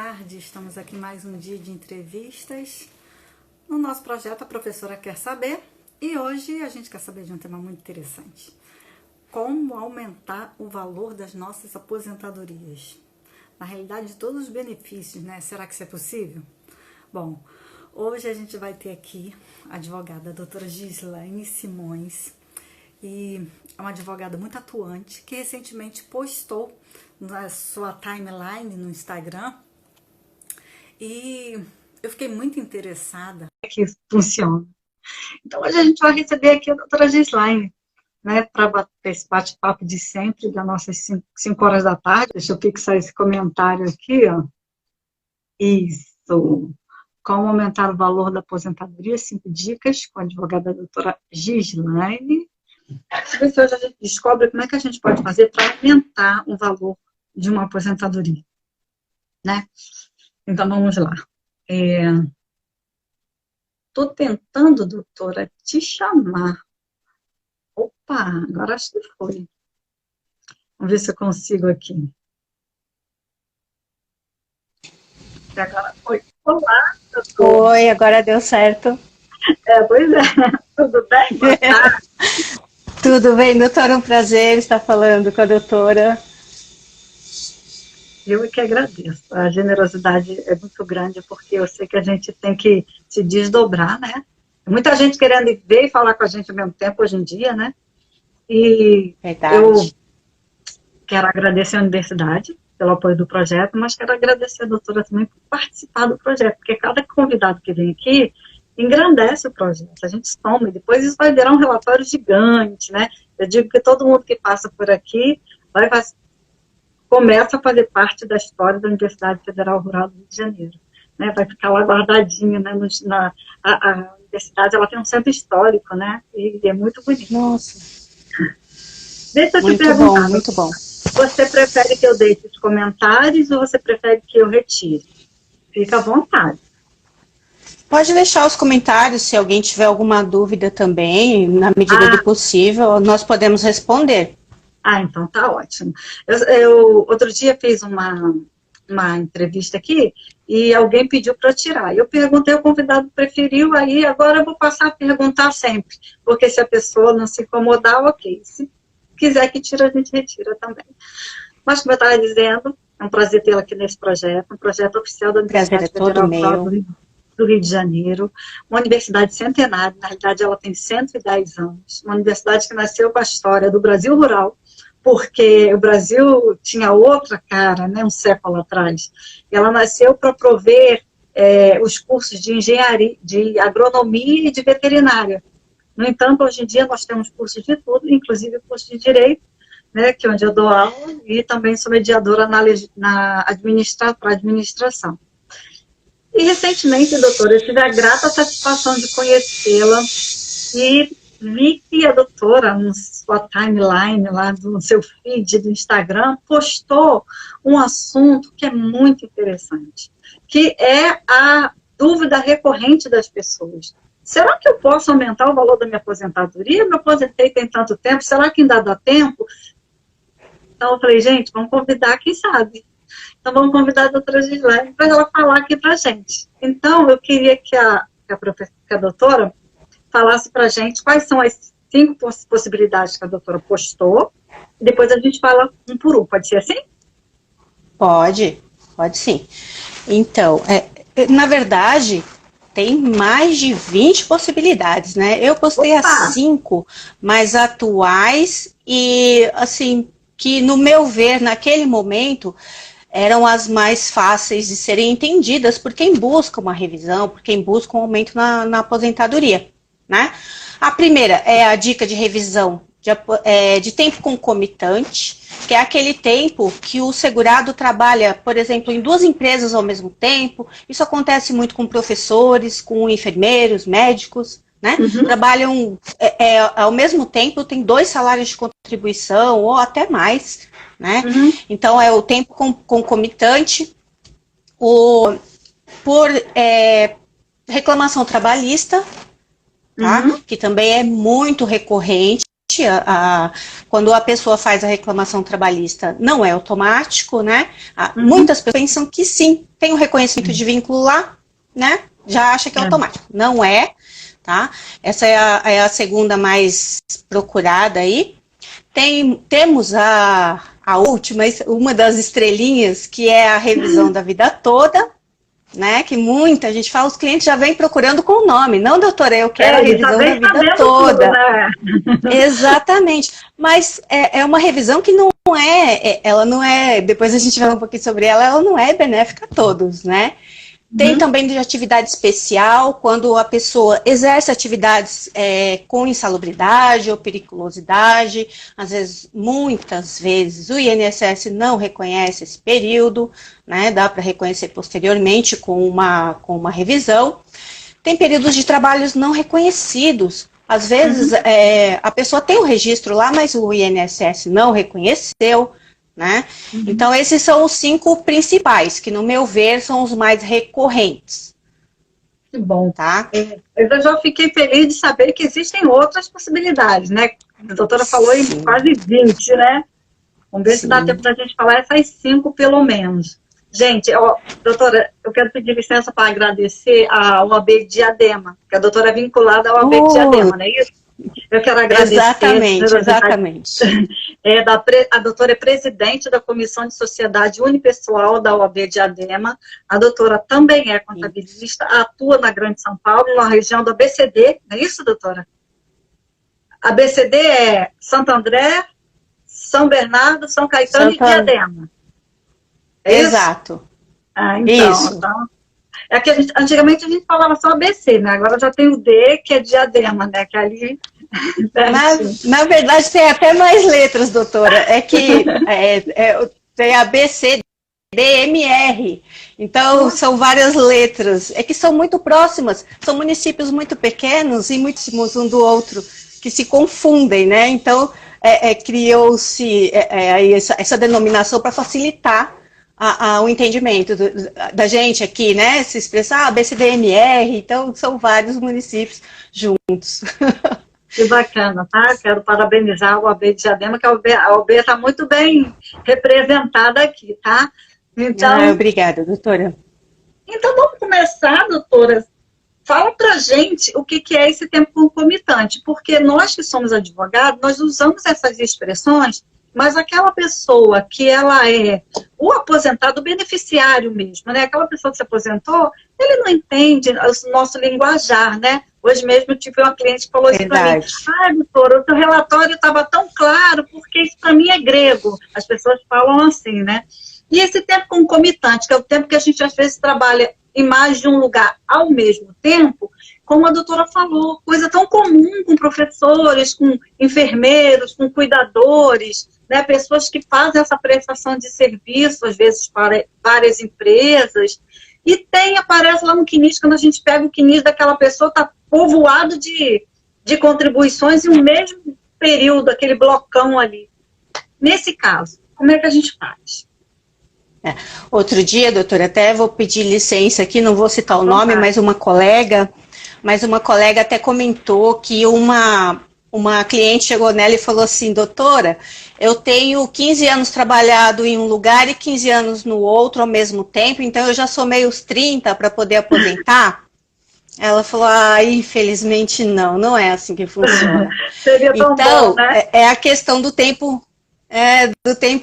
tarde, estamos aqui mais um dia de entrevistas no nosso projeto A Professora Quer Saber, e hoje a gente quer saber de um tema muito interessante: como aumentar o valor das nossas aposentadorias. Na realidade, todos os benefícios, né? Será que isso é possível? Bom, hoje a gente vai ter aqui a advogada a doutora Gislaine Simões, e é uma advogada muito atuante que recentemente postou na sua timeline no Instagram, e eu fiquei muito interessada. Que isso funciona. Então hoje a gente vai receber aqui a doutora Gislaine, né, para bater esse bate-papo de sempre, das nossas 5 horas da tarde. Deixa eu fixar esse comentário aqui, ó. Isso. Como aumentar o valor da aposentadoria, 5 dicas, com a advogada doutora Gislaine. Deixa eu ver se hoje a gente descobre como é que a gente pode fazer para aumentar o valor de uma aposentadoria, né? Então, vamos lá. Estou tentando, doutora, te chamar. Opa, agora acho que foi. Vamos ver se eu consigo aqui. E agora foi. Olá, doutora. Oi, agora deu certo. Pois é. Tudo bem? Boa tarde. Tudo bem, doutora? Um prazer estar falando com a doutora. Eu que agradeço. A generosidade é muito grande, porque eu sei que a gente tem que se desdobrar, né? Muita gente querendo ver e falar com a gente ao mesmo tempo hoje em dia, né? E Verdade. eu quero agradecer a universidade pelo apoio do projeto, mas quero agradecer a doutora também por participar do projeto, porque cada convidado que vem aqui engrandece o projeto. A gente soma e depois isso vai virar um relatório gigante, né? Eu digo que todo mundo que passa por aqui começa a fazer parte da história da Universidade Federal Rural do Rio de Janeiro, né? Vai ficar lá guardadinho, né? A universidade, ela tem um centro histórico, né? E é muito bonito. Nossa. Deixa eu te Muito perguntar. bom, muito bom. Você prefere que eu deixe os comentários ou você prefere que eu retire? Fica à vontade. Pode deixar os comentários, se alguém tiver alguma dúvida também, na medida do possível, nós podemos responder. Então tá ótimo. Outro dia fiz uma entrevista aqui e alguém pediu para tirar. Eu perguntei, o convidado preferiu, aí agora eu vou passar a perguntar sempre, porque se a pessoa não se incomodar, ok. Se quiser que tire, a gente retira também. Mas, como eu estava dizendo, é um prazer tê-la aqui nesse projeto, um projeto oficial da Universidade Federal do Rio de Janeiro, uma universidade centenária, na realidade ela tem 110 anos, uma universidade que nasceu com a história do Brasil rural, porque o Brasil tinha outra cara, né, um século atrás. Ela nasceu para prover os cursos de engenharia, de agronomia e de veterinária. No entanto, hoje em dia nós temos cursos de tudo, inclusive curso de direito, né, que é onde eu dou aula, e também sou mediadora para administração. E recentemente, doutora, eu tive a grata satisfação de conhecê-la e vi que a doutora, na sua timeline, lá no seu feed do Instagram, postou um assunto que é muito interessante, que é a dúvida recorrente das pessoas. Será que eu posso aumentar o valor da minha aposentadoria? Eu me aposentei tem tanto tempo, será que ainda dá tempo? Então eu falei, gente, vamos convidar quem sabe. Então vamos convidar a doutora Gislaine para ela falar aqui para a gente. Então eu queria que a doutora falasse para a gente quais são as 5 possibilidades que a doutora postou, e depois a gente fala um por um. Pode ser assim? Pode sim. Então, na verdade, tem mais de 20 possibilidades, né? Eu postei as 5 mais atuais e, assim, que no meu ver, naquele momento, eram as mais fáceis de serem entendidas por quem busca uma revisão, por quem busca um aumento na aposentadoria, né? A primeira é a dica de revisão de tempo concomitante, que é aquele tempo que o segurado trabalha, por exemplo, em 2 empresas ao mesmo tempo. Isso acontece muito com professores, com enfermeiros, médicos, né? Uhum. Trabalham ao mesmo tempo, tem 2 salários de contribuição ou até mais, né? Uhum. Então é o tempo concomitante, por reclamação trabalhista, tá? Uhum. Que também é muito recorrente, realmente, quando a pessoa faz a reclamação trabalhista, não é automático, né? Muitas pessoas pensam que sim, tem o reconhecimento de vínculo lá, né? Já acha que é automático. Não é, tá? Essa é a segunda mais procurada aí. Temos a última, uma das estrelinhas, que é a revisão da vida toda, né? Que muita gente fala, os clientes já vem procurando com o nome. Não, doutora, eu quero a revisão da vida toda. Tudo, né? Exatamente. Mas é uma revisão que ela não é, depois a gente vai falar um pouquinho sobre ela não é benéfica a todos, né? Tem também de atividade especial, quando a pessoa exerce atividades com insalubridade ou periculosidade, às vezes, muitas vezes, o INSS não reconhece esse período, né, dá para reconhecer posteriormente com uma revisão. Tem períodos de trabalhos não reconhecidos, às vezes a pessoa tem o registro lá, mas o INSS não reconheceu, né? Então, esses são os 5 principais, que, no meu ver, são os mais recorrentes. Que bom. Tá? Eu já fiquei feliz de saber que existem outras possibilidades, né? A doutora falou em quase 20, né? Vamos ver se dá tempo da gente falar essas 5, pelo menos. Gente, doutora, eu quero pedir licença para agradecer a OAB Diadema, que a doutora é vinculada à OAB Diadema, não é isso? Eu quero agradecer. Exatamente. A doutora é presidente da Comissão de Sociedade Unipessoal da OAB Diadema. A doutora também é contabilista, atua na Grande São Paulo, na região do ABCD. Não é isso, doutora? A ABCD é Santo André, São Bernardo, São Caetano e Diadema. É Exato. Isso? Então, isso. É que antigamente a gente falava só ABC, né? Agora já tem o D, que é Diadema, né? Que ali... Na verdade, tem até mais letras, doutora. É que tem ABC, DMR. Então, são várias letras. É que são muito próximas. São municípios muito pequenos e muito próximos um do outro, que se confundem, né? Então, criou-se essa denominação para facilitar o entendimento da gente aqui, né? Se expressar BCDMR, então são vários municípios juntos. Que bacana, tá? Quero parabenizar a OAB de Diadema, que a OAB está muito bem representada aqui, tá? Então, obrigada, doutora. Então, vamos começar, doutora. Fala pra gente o que é esse tempo concomitante, porque nós que somos advogados, nós usamos essas expressões, mas aquela pessoa que ela é o aposentado, o beneficiário mesmo, né? Aquela pessoa que se aposentou, ele não entende o nosso linguajar, né? Hoje mesmo eu tive uma cliente que falou isso para mim. Doutora, o seu relatório estava tão claro, porque isso para mim é grego. As pessoas falam assim, né? E esse tempo concomitante, que é o tempo que a gente às vezes trabalha em mais de um lugar ao mesmo tempo, como a doutora falou, coisa tão comum com professores, com enfermeiros, com cuidadores, né, pessoas que fazem essa prestação de serviço, às vezes para várias empresas, e aparece lá no CNIS, quando a gente pega o CNIS daquela pessoa, está povoado de contribuições em um mesmo período, aquele blocão ali. Nesse caso, como é que a gente faz? Outro dia, doutora, até vou pedir licença aqui, não vou citar o nome, mas uma colega até comentou que uma cliente chegou nela e falou assim, doutora, eu tenho 15 anos trabalhado em um lugar e 15 anos no outro ao mesmo tempo, então eu já somei os 30 para poder aposentar. Ela falou, infelizmente não é assim que funciona. Seria tão então, bom, né? é a questão do tempo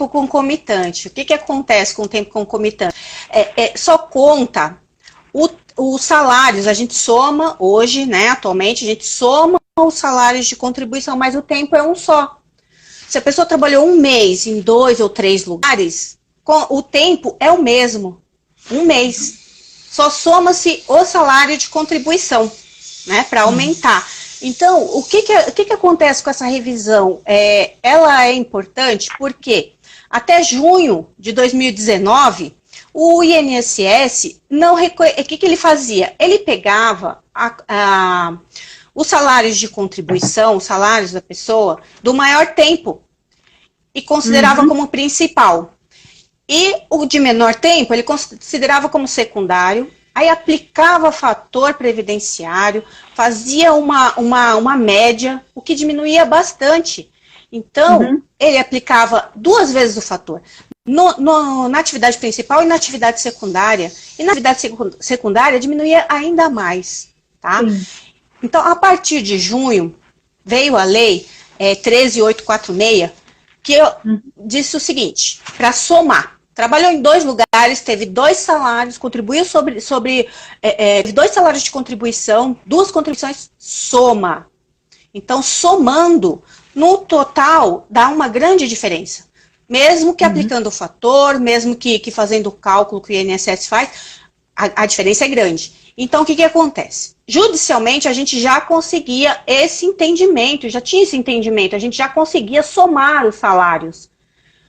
concomitante. O que acontece com o tempo concomitante? Só conta os salários, a gente soma hoje, né, atualmente, a gente soma os salários de contribuição, mas o tempo é um só. Se a pessoa trabalhou um mês em 2 ou 3 lugares, o tempo é o mesmo, um mês. Só soma-se o salário de contribuição, né, para aumentar. Então, o que acontece com essa revisão? Ela é importante porque até junho de 2019, o INSS, o que ele fazia? Ele pegava os salários de contribuição, os salários da pessoa, do maior tempo, e considerava como principal. E o de menor tempo, ele considerava como secundário, Aí aplicava fator previdenciário, fazia uma média, o que diminuía bastante. Então, ele aplicava 2 vezes o fator. Na atividade principal e na atividade secundária. E na atividade secundária diminuía ainda mais. Tá? Então, a partir de junho, veio a lei 13.846, que disse o seguinte, para somar. Trabalhou em 2 lugares, teve 2 salários, contribuiu sobre 2 salários de contribuição, 2 contribuições, soma. Então, somando, no total, dá uma grande diferença. Mesmo que aplicando o fator, mesmo que fazendo o cálculo que o INSS faz, a diferença é grande. Então, o que acontece? Judicialmente, a gente já conseguia esse entendimento, já tinha esse entendimento, a gente já conseguia somar os salários.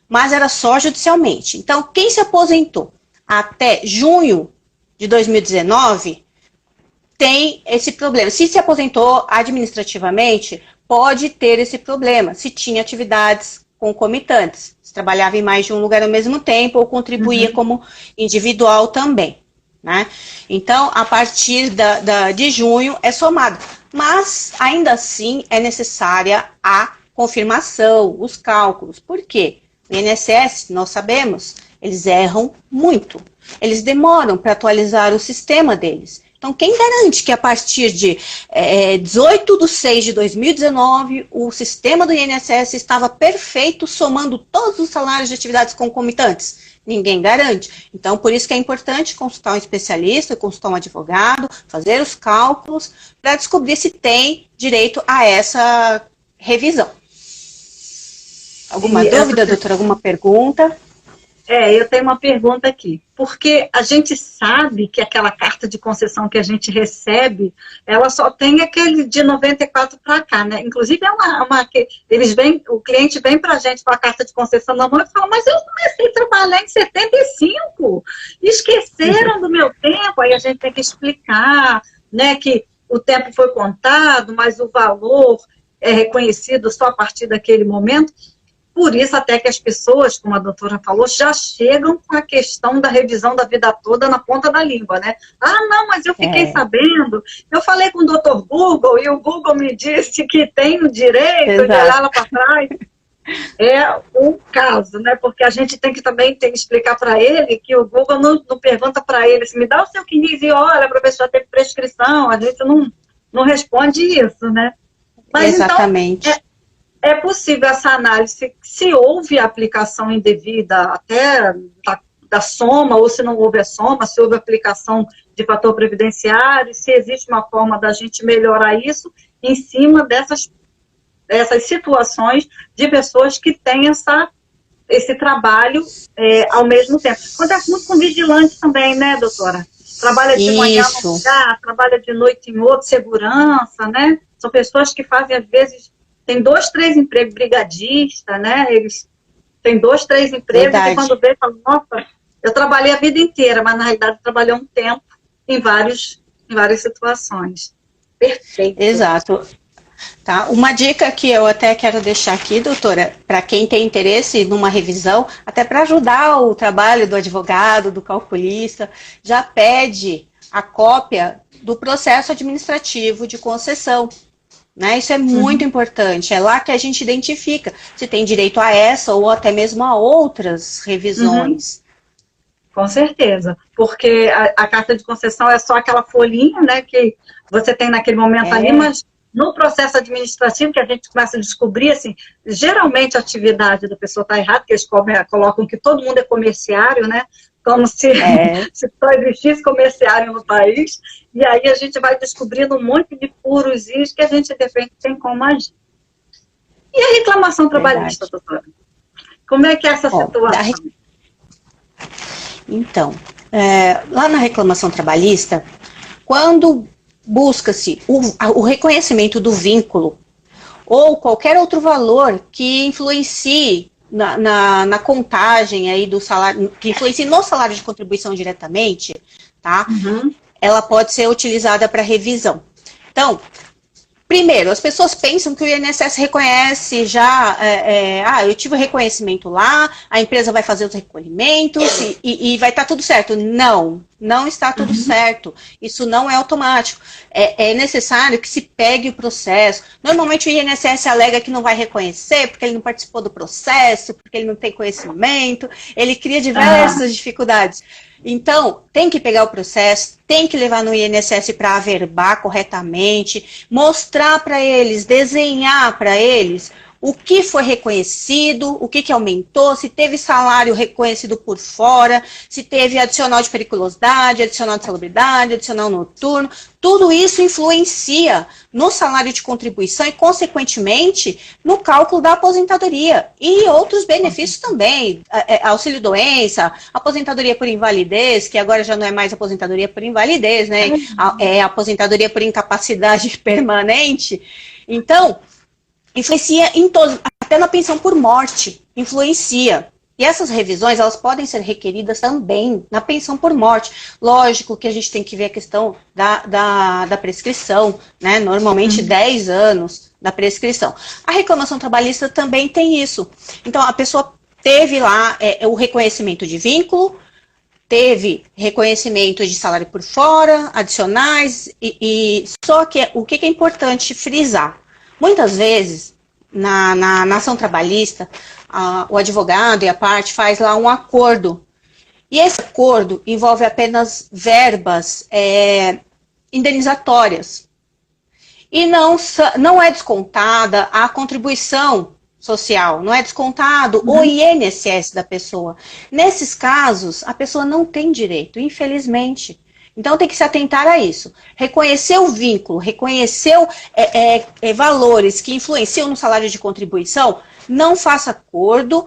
Mas era só judicialmente. Então, quem se aposentou até junho de 2019 tem esse problema. Se se aposentou administrativamente, pode ter esse problema, se tinha atividades concomitantes, se trabalhava em mais de um lugar ao mesmo tempo ou contribuía como individual também. Né? Então, a partir de junho é somado. Mas, ainda assim, é necessária a confirmação, os cálculos. Por quê? O INSS, nós sabemos, eles erram muito. Eles demoram para atualizar o sistema deles. Então, quem garante que a partir de 18/6/2019, o sistema do INSS estava perfeito, somando todos os salários de atividades concomitantes? Ninguém garante. Então, por isso que é importante consultar um especialista, consultar um advogado, fazer os cálculos, para descobrir se tem direito a essa revisão. Alguma dúvida, doutora? Alguma pergunta? Eu tenho uma pergunta aqui. Porque a gente sabe que aquela carta de concessão que a gente recebe, ela só tem aquele de 94 para cá, né? Inclusive, o cliente vem para a gente com a carta de concessão na mão e fala, mas eu comecei a trabalhar em 75, esqueceram do meu tempo. Aí a gente tem que explicar, né, que o tempo foi contado, mas o valor é reconhecido só a partir daquele momento. Por isso, até que as pessoas, como a doutora falou, já chegam com a questão da revisão da vida toda na ponta da língua, né? Ah, não, mas eu fiquei sabendo, eu falei com o doutor Google e o Google me disse que tem o direito de olhar lá para trás. É um caso, né? Porque a gente tem que também explicar para ele que o Google não pergunta para ele se me dá o seu CNIS e olha para ver se já teve prescrição, a gente não responde isso, né? Mas, exatamente. Então, é possível essa análise, se houve aplicação indevida até da soma, ou se não houve a soma, se houve aplicação de fator previdenciário, se existe uma forma da gente melhorar isso em cima dessas situações de pessoas que têm esse trabalho ao mesmo tempo. Acontece muito com vigilante também, né, doutora? Trabalha de manhã num lugar, trabalha de noite em outro, segurança, né? São pessoas que fazem, às vezes, tem 2, 3 empregos, brigadista, né? Eles têm 2, 3 empregos. Verdade. E quando vê, falam, nossa, eu trabalhei a vida inteira, mas na realidade trabalhei um tempo em várias situações. Perfeito. Exato. Tá? Uma dica que eu até quero deixar aqui, doutora, para quem tem interesse numa revisão, até para ajudar o trabalho do advogado, do calculista, já pede a cópia do processo administrativo de concessão. Né? Isso é muito importante, é lá que a gente identifica se tem direito a essa ou até mesmo a outras revisões. Com certeza, porque a carta de concessão é só aquela folhinha, né, que você tem naquele momento ali, mas no processo administrativo que a gente começa a descobrir, assim, geralmente a atividade da pessoa está errada, porque eles colocam que todo mundo é comerciário, né, como se só existisse comerciário no país, e aí a gente vai descobrindo um monte de furozinhos que a gente, de repente, tem como agir. E a reclamação trabalhista, doutora? Como é que é essa situação? Então, lá na reclamação trabalhista, quando busca-se o reconhecimento do vínculo ou qualquer outro valor que influencie na contagem aí do salário, que influencia no salário de contribuição diretamente, tá? Ela pode ser utilizada para revisão. Então, Primeiro, as pessoas pensam que o INSS reconhece já, eu tive o reconhecimento lá, a empresa vai fazer os recolhimentos e vai estar tudo certo. Não, não está tudo certo. Isso não é automático. É necessário que se pegue o processo. Normalmente o INSS alega que não vai reconhecer porque ele não participou do processo, porque ele não tem conhecimento, ele cria diversas dificuldades. Então, tem que pegar o processo, tem que levar no INSS para averbar corretamente, mostrar para eles, desenhar para eles o que foi reconhecido, o que aumentou, se teve salário reconhecido por fora, se teve adicional de periculosidade, adicional de salubridade, adicional noturno. Tudo isso influencia no salário de contribuição e, consequentemente, no cálculo da aposentadoria. E outros benefícios também, auxílio-doença, aposentadoria por invalidez, que agora já não é mais aposentadoria por invalidez, né? É aposentadoria por incapacidade permanente. Então, influencia em todos, até na pensão por morte, influencia. E essas revisões, elas podem ser requeridas também na pensão por morte. Lógico que a gente tem que ver a questão da prescrição, né? Normalmente 10 anos da prescrição. A reclamação trabalhista também tem isso. Então, a pessoa teve lá o reconhecimento de vínculo, teve reconhecimento de salário por fora, adicionais, só que o que é importante frisar? Muitas vezes, na ação trabalhista, o advogado e a parte faz lá um acordo. E esse acordo envolve apenas verbas indenizatórias. E não é descontada a contribuição social, não é descontado o INSS da pessoa. Nesses casos, a pessoa não tem direito, infelizmente. Então, tem que se atentar a isso. Reconhecer o vínculo, reconhecer valores que influenciam no salário de contribuição, não faça acordo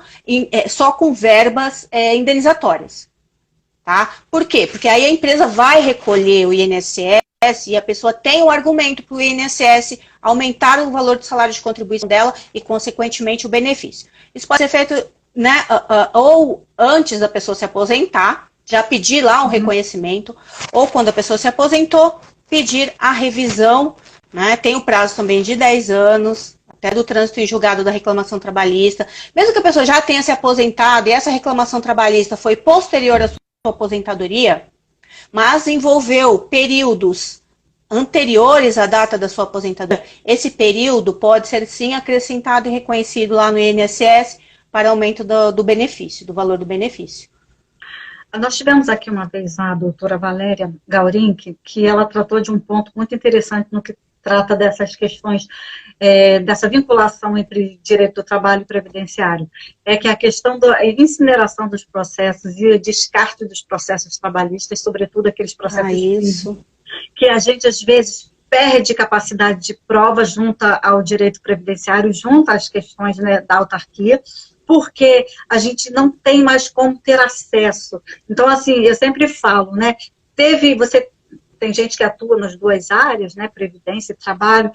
só com verbas indenizatórias. Tá? Por quê? Porque aí a empresa vai recolher o INSS e a pessoa tem o argumento para o INSS aumentar o valor do salário de contribuição dela e, consequentemente, o benefício. Isso pode ser feito, né, ou antes da pessoa se aposentar, já pedir lá um reconhecimento, ou quando a pessoa se aposentou, pedir a revisão, né? Tem o prazo também de 10 anos, até do trânsito em julgado da reclamação trabalhista. Mesmo que a pessoa já tenha se aposentado e essa reclamação trabalhista foi posterior à sua aposentadoria, mas envolveu períodos anteriores à data da sua aposentadoria, esse período pode ser sim acrescentado e reconhecido lá no INSS para aumento do benefício, do valor do benefício. Nós tivemos aqui uma vez a doutora Valéria Gaurink, que ela tratou de um ponto muito interessante no que trata dessas questões, dessa vinculação entre direito do trabalho e previdenciário. É que a questão da incineração dos processos e o descarte dos processos trabalhistas, sobretudo aqueles processos que a gente, às vezes, perde capacidade de prova junto ao direito previdenciário, junto às questões, né, da autarquia, porque a gente não tem mais como ter acesso. Então, assim, eu sempre falo, né, tem gente que atua nas duas áreas, né, previdência e trabalho.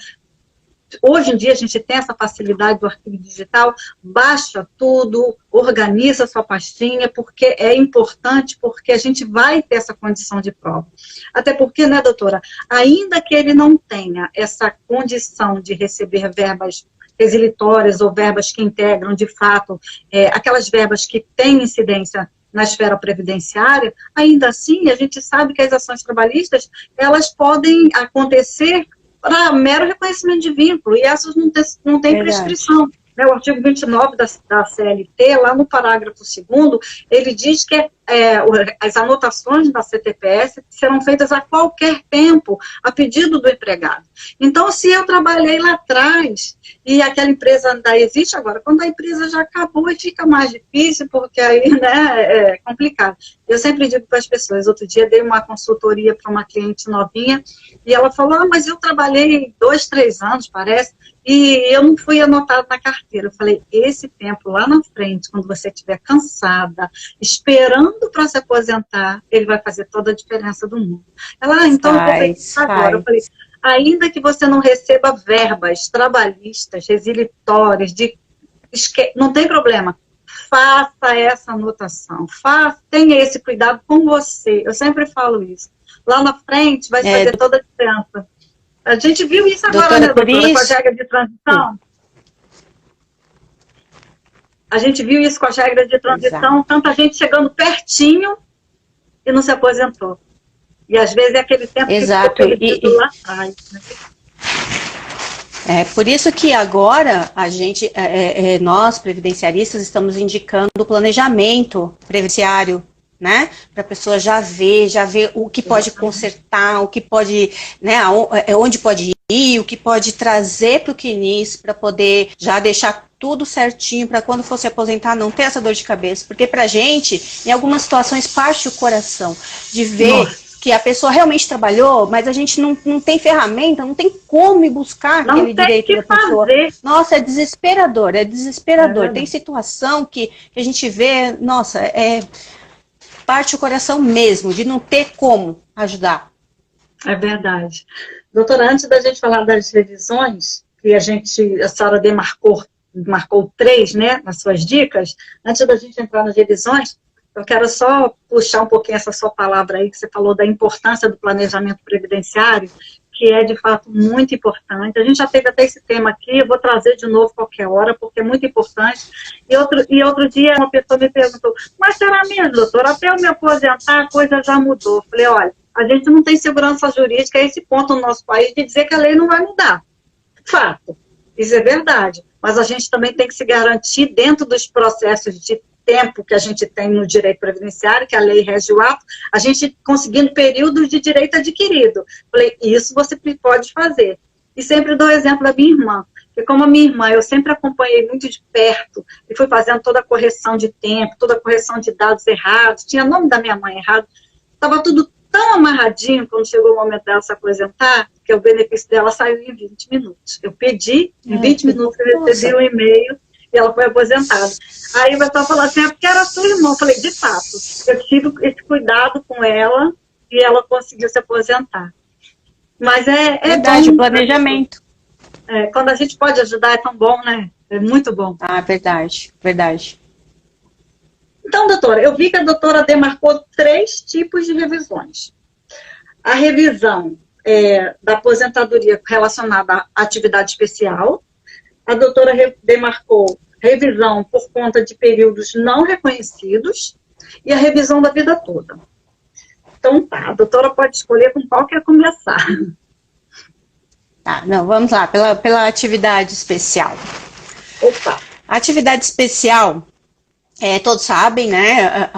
Hoje em dia a gente tem essa facilidade do arquivo digital, baixa tudo, organiza sua pastinha, porque é importante, porque a gente vai ter essa condição de prova. Até porque, né, doutora, ainda que ele não tenha essa condição de receber verbas resilitórias ou verbas que integram, de fato, aquelas verbas que têm incidência na esfera previdenciária, ainda assim, a gente sabe que as ações trabalhistas, elas podem acontecer para mero reconhecimento de vínculo, e essas não têm prescrição. Né, o artigo 29 da CLT, lá no parágrafo 2º, ele diz que as anotações da CTPS serão feitas a qualquer tempo, a pedido do empregado. Então, se eu trabalhei lá atrás, e aquela empresa ainda existe agora, quando a empresa já acabou, fica mais difícil, porque aí, né, é complicado. Eu sempre digo para as pessoas, outro dia dei uma consultoria para uma cliente novinha, e ela falou, mas eu trabalhei 2, 3 anos, parece, e eu não fui anotada na carteira. Eu falei, esse tempo lá na frente, quando você estiver cansada, esperando para se aposentar, ele vai fazer toda a diferença do mundo. Ela, então, eu vou pensar agora. Eu falei, ainda que você não receba verbas trabalhistas, resilitórias, não tem problema, faça essa anotação, tenha esse cuidado com você. Eu sempre falo isso. Lá na frente vai fazer toda a diferença. A gente viu isso agora, Doutora, né, doutora, com as isso, regras de transição. A gente viu isso com as regras de exato. transição, tanta gente chegando pertinho e não se aposentou. E às vezes é aquele tempo que ficou Exato. perdido lá atrás. Né? É por isso que agora a gente, nós previdenciaristas, estamos indicando o planejamento previdenciário, né? Para a pessoa já ver o que pode consertar, o que pode, né? Onde pode ir, o que pode trazer para o CNIS para poder já deixar tudo certinho para quando for se aposentar não ter essa dor de cabeça, porque para a gente, em algumas situações, parte o coração de ver que a pessoa realmente trabalhou, mas a gente não tem ferramenta, não tem como ir buscar Não aquele tem direito que da pessoa. fazer. Nossa, é desesperador, é desesperador. É, Tem situação que a gente vê, nossa, parte o coração mesmo, de não ter como ajudar. é verdade. Doutora, antes da gente falar das revisões, que a senhora marcou 3, né, nas suas dicas, antes da gente entrar nas revisões, eu quero só puxar um pouquinho essa sua palavra aí, que você falou da importância do planejamento previdenciário, que é, de fato, muito importante. A gente já teve até esse tema aqui, eu vou trazer de novo qualquer hora, porque é muito importante. E outro dia, uma pessoa me perguntou, mas será mesmo, doutora, até eu me aposentar, a coisa já mudou. Eu falei, olha, a gente não tem segurança jurídica a esse ponto no nosso país de dizer que a lei não vai mudar. Fato, isso é verdade. Mas a gente também tem que se garantir dentro dos processos de tempo que a gente tem no direito previdenciário, que a lei rege o ato, a gente conseguindo períodos de direito adquirido. Falei, isso você pode fazer. E sempre dou o exemplo da minha irmã, porque como a minha irmã, eu sempre acompanhei muito de perto, e fui fazendo toda a correção de tempo, toda a correção de dados errados, tinha nome da minha mãe errado, estava tudo tão amarradinho quando chegou o momento dela se aposentar, que o benefício dela saiu em 20 minutos. Eu pedi, em 20 minutos eu recebi um e-mail, e ela foi aposentada. Aí o pessoal falou assim, porque era sua irmã. Eu falei, de fato, eu tive esse cuidado com ela e ela conseguiu se aposentar. Mas é verdade, bom. O planejamento. Quando a gente pode ajudar é tão bom, né? É muito bom. Ah, verdade. Então, doutora, eu vi que a doutora demarcou 3 tipos de revisões. A revisão da aposentadoria relacionada à atividade especial. A doutora demarcou revisão por conta de períodos não reconhecidos e a revisão da vida toda. Então tá, a doutora pode escolher com qual quer começar. Tá, não, vamos lá, pela atividade especial. Opa! A atividade especial, todos sabem, né?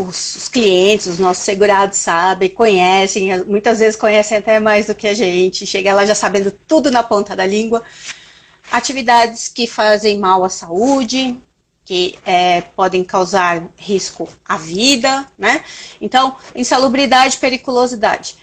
Os clientes, os nossos segurados sabem, conhecem, muitas vezes conhecem até mais do que a gente, chega lá já sabendo tudo na ponta da língua. Atividades que fazem mal à saúde, que podem causar risco à vida, né? Então, insalubridade e periculosidade.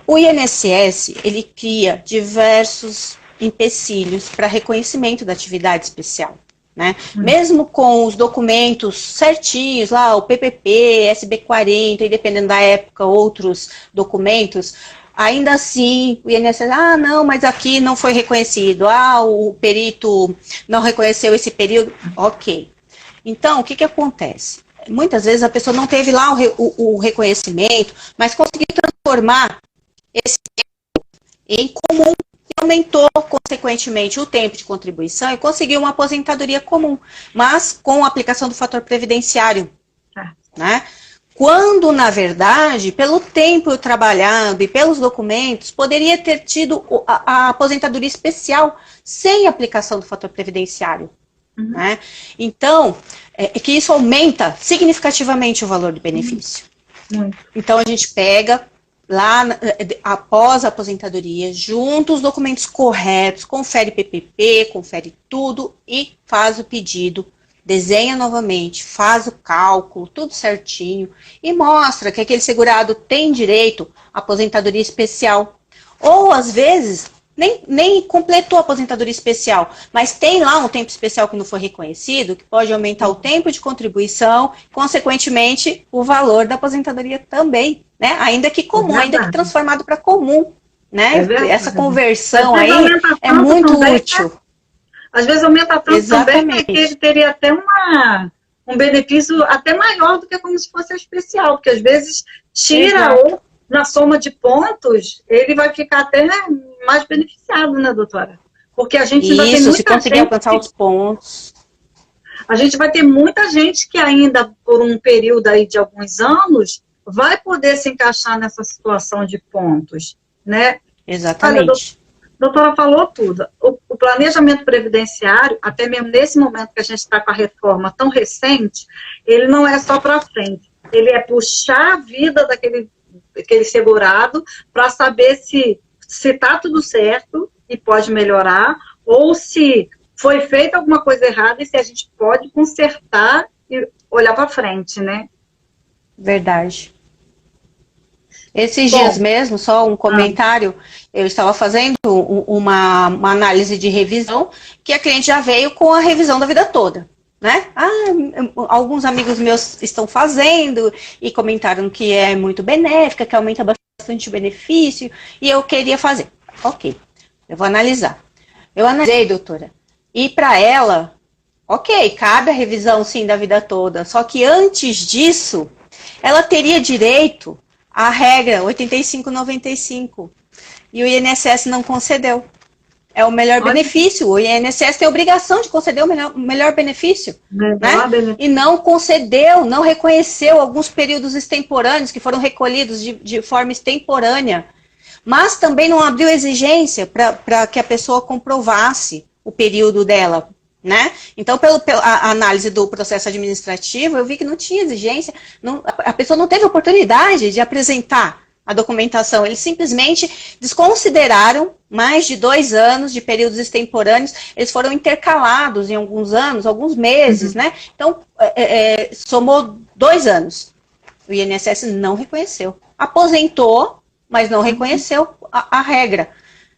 O INSS, ele cria diversos empecilhos para reconhecimento da atividade especial, né? Mesmo com os documentos certinhos, lá o PPP, SB40, e dependendo da época, outros documentos, ainda assim, o INSS, não, mas aqui não foi reconhecido, o perito não reconheceu esse período, ok. Então, o que acontece? Muitas vezes a pessoa não teve lá o reconhecimento, mas conseguiu transformar esse tempo em comum e aumentou, consequentemente, o tempo de contribuição e conseguiu uma aposentadoria comum, mas com a aplicação do fator previdenciário, né? Quando, na verdade, pelo tempo trabalhado e pelos documentos, poderia ter tido a aposentadoria especial sem aplicação do fator previdenciário. Né? Então, que isso aumenta significativamente o valor do benefício. Então, a gente pega lá, após a aposentadoria, junta os documentos corretos, confere PPP, confere tudo e faz o pedido. Desenha novamente, faz o cálculo, tudo certinho, e mostra que aquele segurado tem direito à aposentadoria especial. Ou, às vezes, nem completou a aposentadoria especial, mas tem lá um tempo especial que não foi reconhecido, que pode aumentar o tempo de contribuição, consequentemente, o valor da aposentadoria também, né? Ainda que comum, ainda que transformado para comum, né? Essa conversão aí é muito útil. Às vezes aumenta tanto também que ele teria até um benefício até maior do que como se fosse especial, porque às vezes tira na soma de pontos, ele vai ficar até mais beneficiado, né, doutora? Porque a gente ainda tem Isso, se muita conseguir gente, alcançar os pontos. a gente vai ter muita gente que ainda, por um período aí de alguns anos, vai poder se encaixar nessa situação de pontos, né? Olha, Exatamente. doutora falou tudo. O planejamento previdenciário, até mesmo nesse momento que a gente está com a reforma tão recente, ele não é só para frente. Ele é puxar a vida daquele segurado para saber se está tudo certo e pode melhorar, ou se foi feita alguma coisa errada e se a gente pode consertar e olhar para frente, né? Verdade. Esses Bom, dias mesmo, só um comentário, eu estava fazendo uma análise de revisão, que a cliente já veio com a revisão da vida toda, né? Alguns amigos meus estão fazendo e comentaram que é muito benéfica, que aumenta bastante o benefício, e eu queria fazer. Ok, eu vou analisar. Eu analisei, doutora, e para ela, ok, cabe a revisão sim da vida toda, só que antes disso, ela teria direito à regra 85-95 e o INSS não concedeu. É o melhor benefício, o INSS tem a obrigação de conceder o melhor benefício, né? E não concedeu, não reconheceu alguns períodos extemporâneos que foram recolhidos de forma extemporânea, mas também não abriu exigência para que a pessoa comprovasse o período dela, né? Então, pela análise do processo administrativo, eu vi que não tinha exigência, a pessoa não teve oportunidade de apresentar a documentação, eles simplesmente desconsideraram mais de 2 anos de períodos extemporâneos, eles foram intercalados em alguns anos, alguns meses, né? Então, somou 2 anos. O INSS não reconheceu. Aposentou, mas não reconheceu a regra.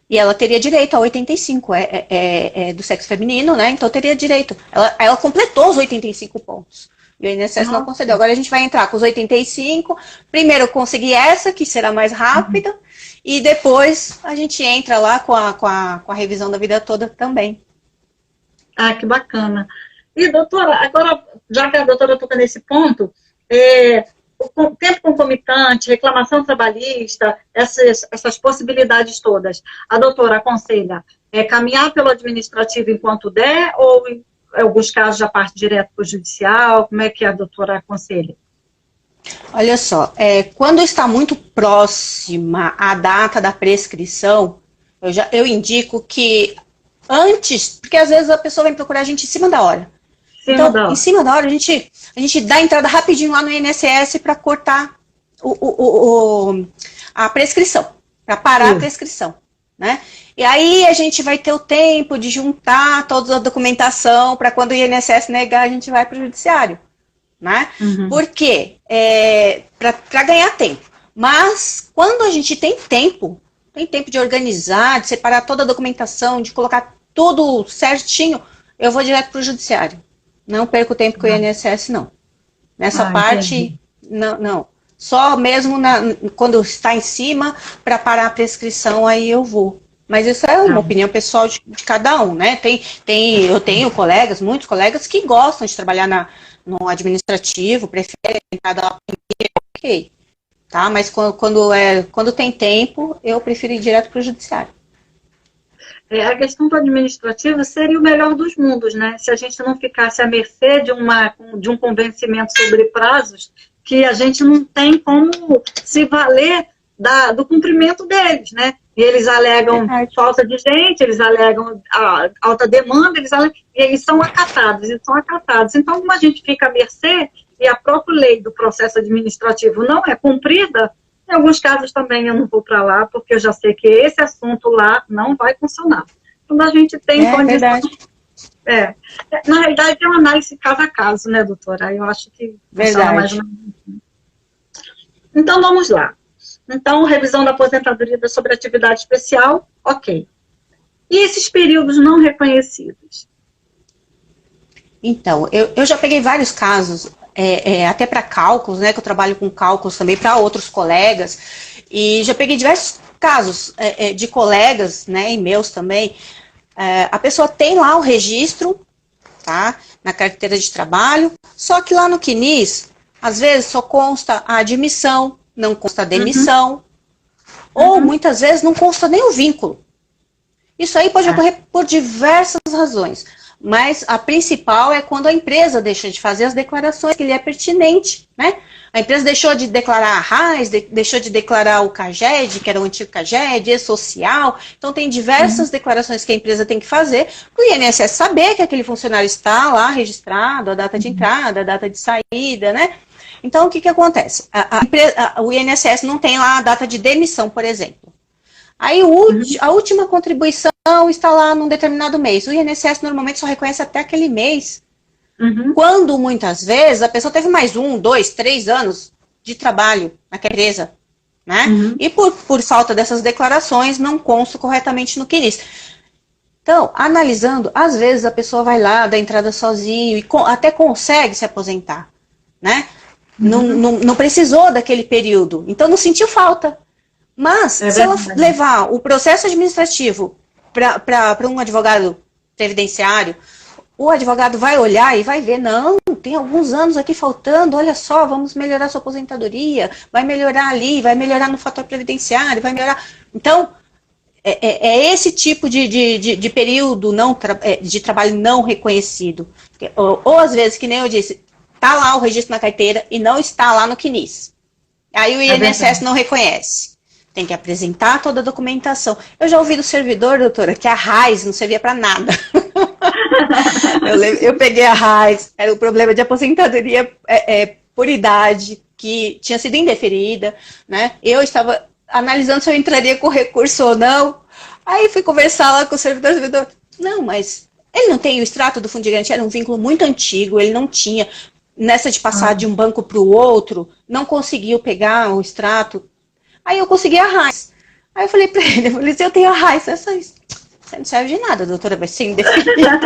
E ela teria direito a 85, é do sexo feminino, né? Então teria direito. Ela completou os 85 pontos. E o INSS não concedeu. Agora a gente vai entrar com os 85. Primeiro eu consegui essa, que será mais rápida. E depois a gente entra lá com a revisão da vida toda também. Ah, que bacana. E, doutora, agora, já que a doutora toca nesse ponto, o tempo concomitante, reclamação trabalhista, essas possibilidades todas, a doutora aconselha caminhar pelo administrativo enquanto der, ou em alguns casos já parte direto para o judicial? Como é que a doutora aconselha? Olha só, quando está muito próxima a data da prescrição, eu indico que antes, porque às vezes a pessoa vem procurar a gente em cima da hora. Então, em cima da hora, a gente dá a entrada rapidinho lá no INSS para cortar a prescrição, para parar a prescrição, né? E aí a gente vai ter o tempo de juntar toda a documentação para quando o INSS negar, a gente vai para o judiciário, né? Por quê? Para ganhar tempo. Mas quando a gente tem tempo de organizar, de separar toda a documentação, de colocar tudo certinho, eu vou direto para o judiciário. Não perco tempo com o INSS, não. Nessa parte, não. Só mesmo quando está em cima, para parar a prescrição, aí eu vou. Mas isso é uma opinião pessoal de cada um, né? Eu tenho muitos colegas que gostam de trabalhar no administrativo, preferem cada lá primeiro, ok. Tá? Mas quando tem tempo, eu prefiro ir direto para o judiciário. A questão do administrativo seria o melhor dos mundos, né? Se a gente não ficasse à mercê de um convencimento sobre prazos, que a gente não tem como se valer do cumprimento deles, né? E eles alegam falta de gente, eles alegam alta demanda, e eles são acatados, Então, como a gente fica à mercê, e a própria lei do processo administrativo não é cumprida, em alguns casos também eu não vou para lá, porque eu já sei que esse assunto lá não vai funcionar. Quando a gente tem condição... Na realidade, é uma análise caso a caso, né, doutora? Eu acho que funciona mais ou menos. Então, vamos lá. Então, revisão da aposentadoria sobre atividade especial, ok. E esses períodos não reconhecidos? Então, eu já peguei vários casos, até para cálculos, né, que eu trabalho com cálculos também para outros colegas, e já peguei diversos casos de colegas, né, e meus também. A pessoa tem lá o registro, tá, na carteira de trabalho, só que lá no CNIS, às vezes só consta a admissão, não consta a demissão, ou muitas vezes não consta nem o vínculo. Isso aí pode ocorrer por diversas razões, mas a principal é quando a empresa deixa de fazer as declarações que lhe é pertinente, né? A empresa deixou de declarar a RAIS, deixou de declarar o CAGED, que era o antigo CAGED, E-Social. Então, tem diversas declarações que a empresa tem que fazer para o INSS saber que aquele funcionário está lá registrado, a data de entrada, a data de saída, né? Então, o que acontece? O INSS não tem lá a data de demissão, por exemplo. Aí, a última contribuição está lá num determinado mês. O INSS normalmente só reconhece até aquele mês. Quando, muitas vezes, a pessoa teve mais 1, 2, 3 anos de trabalho naquela empresa, né? E por falta dessas declarações, não consta corretamente no QNIS. Então, analisando, às vezes a pessoa vai lá, dá entrada sozinho e até consegue se aposentar, né? Não precisou daquele período, então não sentiu falta. Mas, se ela levar o processo administrativo para um advogado previdenciário, o advogado vai olhar e vai ver, não, tem alguns anos aqui faltando, olha só, vamos melhorar sua aposentadoria, vai melhorar ali, vai melhorar no fator previdenciário, vai melhorar. Então, é esse tipo de período de trabalho não reconhecido. Ou às vezes, que nem eu disse, está lá o registro na carteira e não está lá no QNIS. Aí o INSS não reconhece. Tem que apresentar toda a documentação. Eu já ouvi do servidor, doutora, que a RAIS não servia para nada. Eu peguei a RAIS, era o problema de aposentadoria por idade, que tinha sido indeferida, né? Eu estava analisando se eu entraria com recurso ou não. Aí fui conversar lá com o servidor, não, mas ele não tem o extrato do fundo de garantia, era um vínculo muito antigo, ele não tinha, nessa de passar de um banco para o outro, não conseguiu pegar o extrato. Aí eu consegui a RAIS. Aí eu falei pra ele, se eu tenho a RAIS, isso não serve de nada, doutora, vai ser indeferida.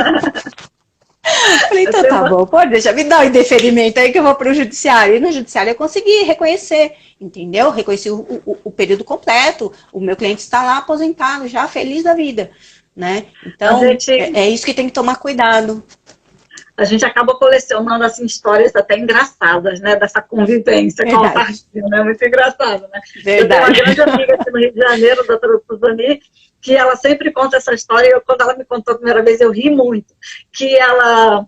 Falei, então tá bom, pode deixar, me dá o indeferimento aí que eu vou pro judiciário. E no judiciário eu consegui reconhecer, entendeu? Reconheci o período completo, o meu cliente está lá aposentado, já feliz da vida, né? Então, é isso que tem que tomar cuidado. A gente acaba colecionando assim, histórias até engraçadas, né? Dessa convivência com a autarquia, né? Muito engraçado, né? Verdade. Eu tenho uma grande amiga aqui no Rio de Janeiro, a doutora Suzani, que ela sempre conta essa história, e quando ela me contou a primeira vez, eu ri muito, que ela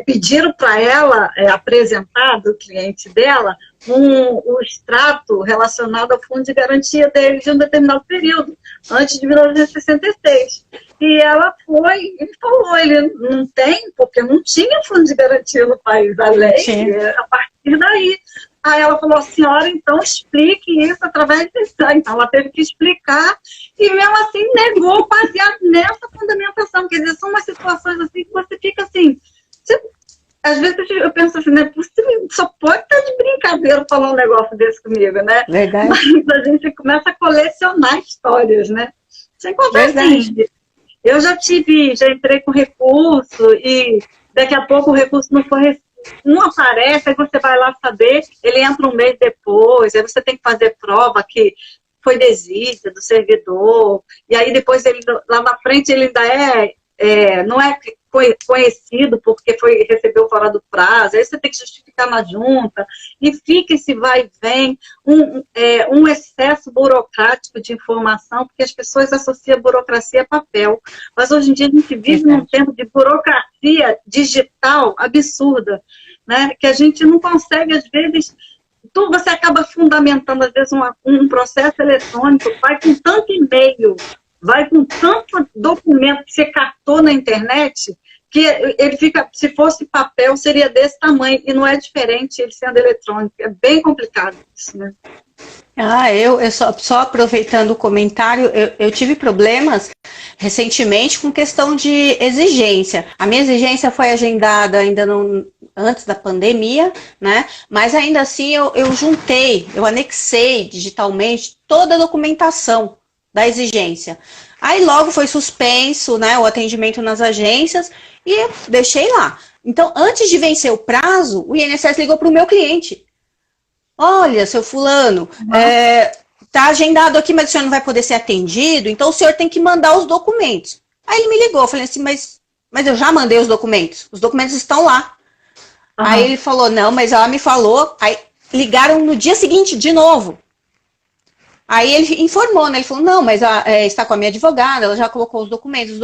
pediram para ela apresentar do cliente dela um extrato relacionado ao fundo de garantia dele de um determinado período, antes de 1966. E ela foi e falou, ele não tem, porque não tinha fundo de garantia no país, a lei, a partir daí. Aí ela falou, senhora, então explique isso através disso. Então ela teve que explicar e mesmo assim negou baseado nessa fundamentação. Quer dizer, são umas situações assim que você fica assim... Às vezes eu penso assim, não é possível, só pode estar de brincadeira falar um negócio desse comigo, né? Verdade. Mas a gente começa a colecionar histórias, né? Sem contar assim, eu já entrei com recurso e daqui a pouco o recurso não aparece, aí você vai lá saber, ele entra um mês depois, aí você tem que fazer prova que foi desídia do servidor, e aí depois ele, lá na frente ele ainda não é conhecido porque recebeu fora do prazo, aí você tem que justificar na junta, e fica esse vai e vem, um excesso burocrático de informação, porque as pessoas associam burocracia a papel, mas hoje em dia a gente vive num tempo de burocracia digital absurda, né? Que a gente não consegue, às vezes, você acaba fundamentando, às vezes, um processo eletrônico, vai com tanto e-mail, vai com tanto documento que você captou na internet, que ele fica, se fosse papel, seria desse tamanho, e não é diferente ele sendo eletrônico. É bem complicado isso, né? Eu só aproveitando o comentário, eu tive problemas recentemente com questão de exigência. A minha exigência foi agendada ainda antes da pandemia, né? Mas ainda assim eu anexei digitalmente toda a documentação da exigência. Aí logo foi suspenso, né, o atendimento nas agências e deixei lá. Então, antes de vencer o prazo, o INSS ligou para o meu cliente. Olha, seu fulano, tá agendado aqui, mas o senhor não vai poder ser atendido, então o senhor tem que mandar os documentos. Aí ele me ligou, eu falei assim, mas eu já mandei os documentos estão lá. Aí ele falou, não, mas ela me falou, aí ligaram no dia seguinte de novo. Aí ele informou, né? Ele falou, não, mas está com a minha advogada, ela já colocou os documentos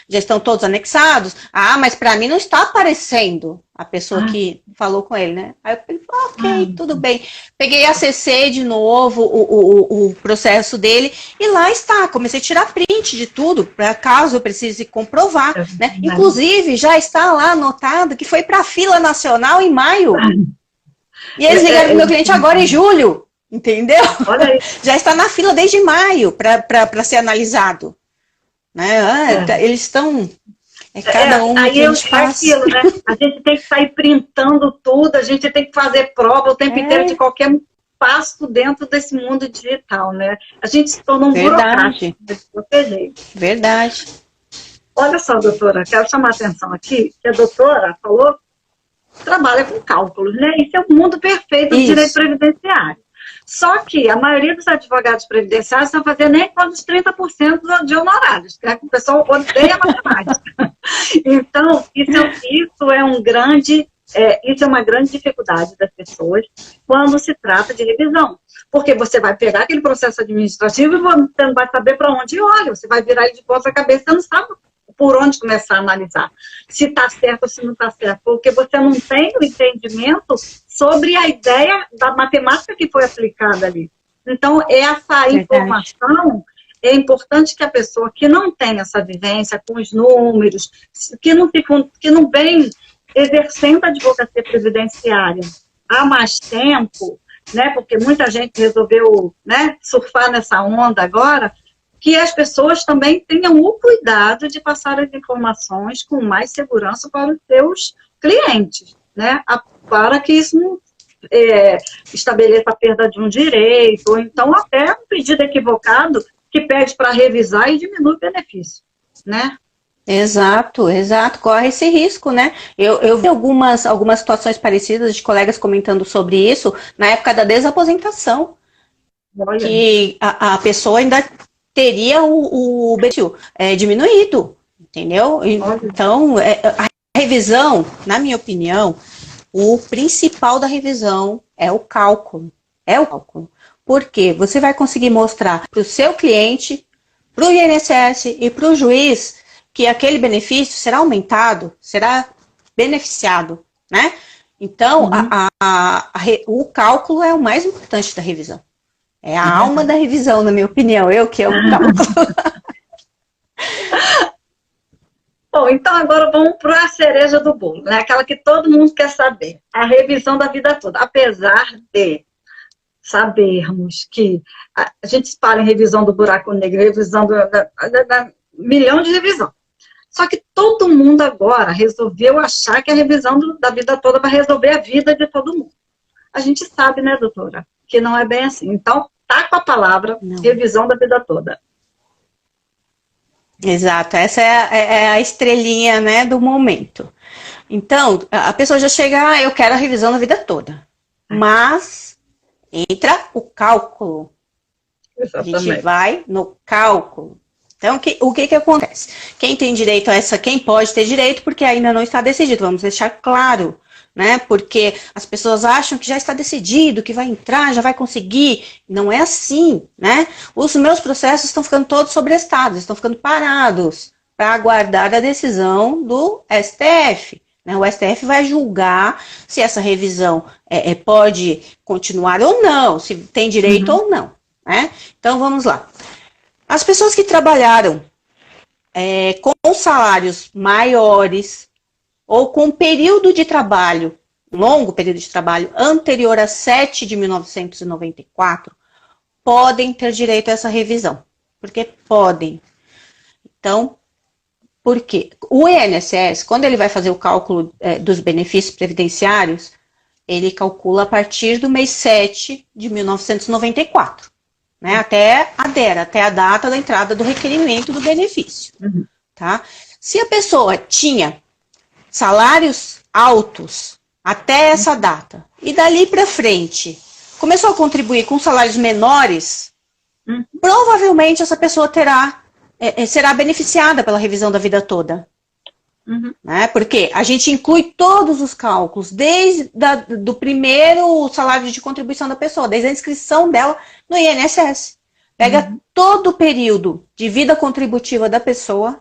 já estão todos anexados. Ah, mas para mim não está aparecendo a pessoa que falou com ele, né? Aí ele falou, ok, tudo bem. Peguei, acessei de novo o processo dele e lá está. Comecei a tirar print de tudo, para caso eu precise comprovar, né? Inclusive, já está lá anotado que foi para a fila nacional em maio. E eles ligaram para o meu cliente agora em julho. Entendeu? Olha aí. Já está na fila desde maio para ser analisado. Né? Eles estão... cada um aí aquilo, né? A gente tem que sair printando tudo, a gente tem que fazer prova o tempo inteiro de qualquer passo dentro desse mundo digital, né? A gente se tornou um burocrático de qualquer jeito. Verdade. Olha só, doutora, quero chamar a atenção aqui, que a doutora falou trabalha com cálculos, né? Isso é o mundo perfeito do direito previdenciário. Só que a maioria dos advogados previdenciários estão fazendo nem quase os 30% de honorários, né? O pessoal odeia matemática. Então, isso é uma grande dificuldade das pessoas quando se trata de revisão. Porque você vai pegar aquele processo administrativo e você não vai saber para onde ir. Olha, você vai virar ele de ponta cabeça, você não sabe por onde começar a analisar. Se está certo ou se não está certo. Porque você não tem o entendimento sobre a ideia da matemática que foi aplicada ali. Então, essa informação, é importante que a pessoa que não tem essa vivência com os números, que não vem exercendo a advocacia previdenciária há mais tempo, né, porque muita gente resolveu, né, surfar nessa onda agora, que as pessoas também tenham o cuidado de passar as informações com mais segurança para os seus clientes, né, para que isso não estabeleça a perda de um direito, ou então até um pedido equivocado que pede para revisar e diminui o benefício, né? Exato, corre esse risco, né? Eu vi algumas situações parecidas de colegas comentando sobre isso na época da desaposentação. Olha. Que a pessoa ainda teria o benefício diminuído, entendeu? Olha. Então, a revisão, na minha opinião, o principal da revisão é o cálculo. Porque você vai conseguir mostrar para o seu cliente, para o INSS e para o juiz que aquele benefício será aumentado, será beneficiado, né? Então, o cálculo é o mais importante da revisão. É a alma da revisão, na minha opinião. Eu que amo o cálculo. Bom, então agora vamos para a cereja do bolo, né? Aquela que todo mundo quer saber. A revisão da vida toda. Apesar de sabermos que a gente fala em revisão do buraco negro, revisão milhão de revisão. Só que todo mundo agora resolveu achar que a revisão da vida toda vai resolver a vida de todo mundo. A gente sabe, né, doutora, que não é bem assim. Então, tá com a palavra revisão da vida toda. Exato, essa é a estrelinha, né, do momento. Então, a pessoa já chega, eu quero a revisão da vida toda. Mas entra o cálculo. Exatamente. A gente vai no cálculo. Então, o que acontece? Quem tem direito a essa, quem pode ter direito, porque ainda não está decidido, vamos deixar claro, né? Porque as pessoas acham que já está decidido, que vai entrar, já vai conseguir. Não é assim, né? Os meus processos estão ficando todos sobrestados, estão ficando parados para aguardar a decisão do STF. Né? O STF vai julgar se essa revisão pode continuar ou não, se tem direito ou não. Né? Então, vamos lá. As pessoas que trabalharam com salários maiores ou com período de trabalho, longo período de trabalho, anterior a 7 de 1994, podem ter direito a essa revisão. Porque podem. Então, por quê? O INSS, quando ele vai fazer o cálculo dos benefícios previdenciários, ele calcula a partir do mês 7 de 1994. Né, até a data da entrada do requerimento do benefício. Tá? Se a pessoa tinha salários altos até essa data, e dali para frente começou a contribuir com salários menores, provavelmente essa pessoa será beneficiada pela revisão da vida toda. Uhum. Né? Porque a gente inclui todos os cálculos, desde do primeiro salário de contribuição da pessoa, desde a inscrição dela no INSS. Pega todo o período de vida contributiva da pessoa,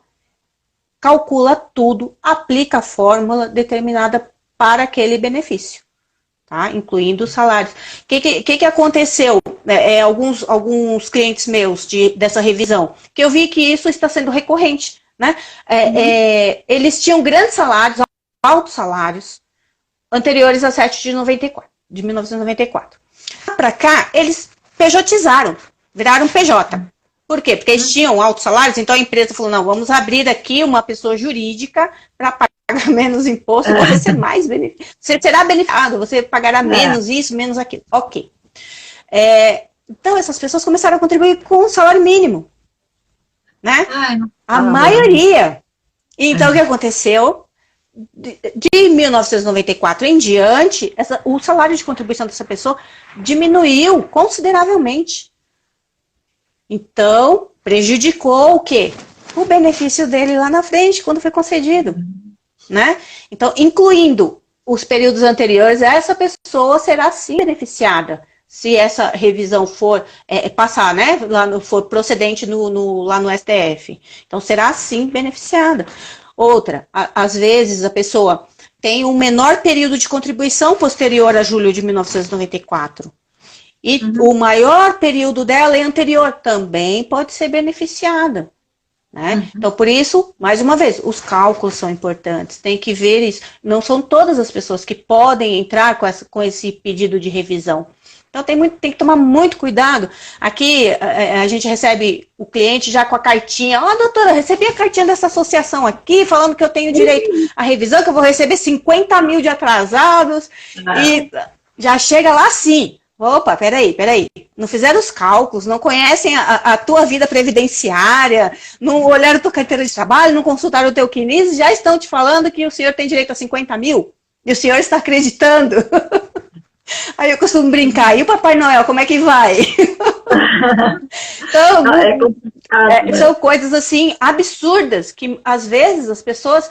calcula tudo, aplica a fórmula determinada para aquele benefício, tá? Incluindo os salários. O que aconteceu? Alguns clientes meus dessa revisão, que eu vi que isso está sendo recorrente, né? Eles tinham grandes salários, altos salários, anteriores a 7 de 1994. Para cá, eles pejotizaram, viraram PJ. Por quê? Porque eles tinham altos salários, então a empresa falou, não, vamos abrir aqui uma pessoa jurídica para pagar menos imposto, você ser mais beneficiado. Você será beneficiado, você pagará menos isso, menos aquilo. Ok. Então, essas pessoas começaram a contribuir com o salário mínimo. Né? A maioria. Então, o que aconteceu? De 1994 em diante, o salário de contribuição dessa pessoa diminuiu consideravelmente. Então, prejudicou o quê? O benefício dele lá na frente, quando foi concedido. Né? Então, incluindo os períodos anteriores, essa pessoa será sim beneficiada. Se essa revisão for passar, né, for procedente lá no STF. Então, será sim beneficiada. Outra, às vezes a pessoa tem um menor período de contribuição posterior a julho de 1994. E o maior período dela é anterior, também pode ser beneficiada. Né? Então, por isso, mais uma vez, os cálculos são importantes, tem que ver isso. Não são todas as pessoas que podem entrar com esse pedido de revisão. Então, tem que tomar muito cuidado. Aqui, a gente recebe o cliente já com a cartinha. Ó, doutora, recebi a cartinha dessa associação aqui, falando que eu tenho direito à revisão, que eu vou receber 50 mil de atrasados. E já chega lá assim. Opa, peraí. Não fizeram os cálculos, não conhecem a tua vida previdenciária, não olharam a tua carteira de trabalho, não consultaram o teu CNIS, já estão te falando que o senhor tem direito a 50 mil. E o senhor está acreditando. Aí eu costumo brincar, e o Papai Noel, como é que vai? Então, são coisas assim, absurdas, que às vezes as pessoas,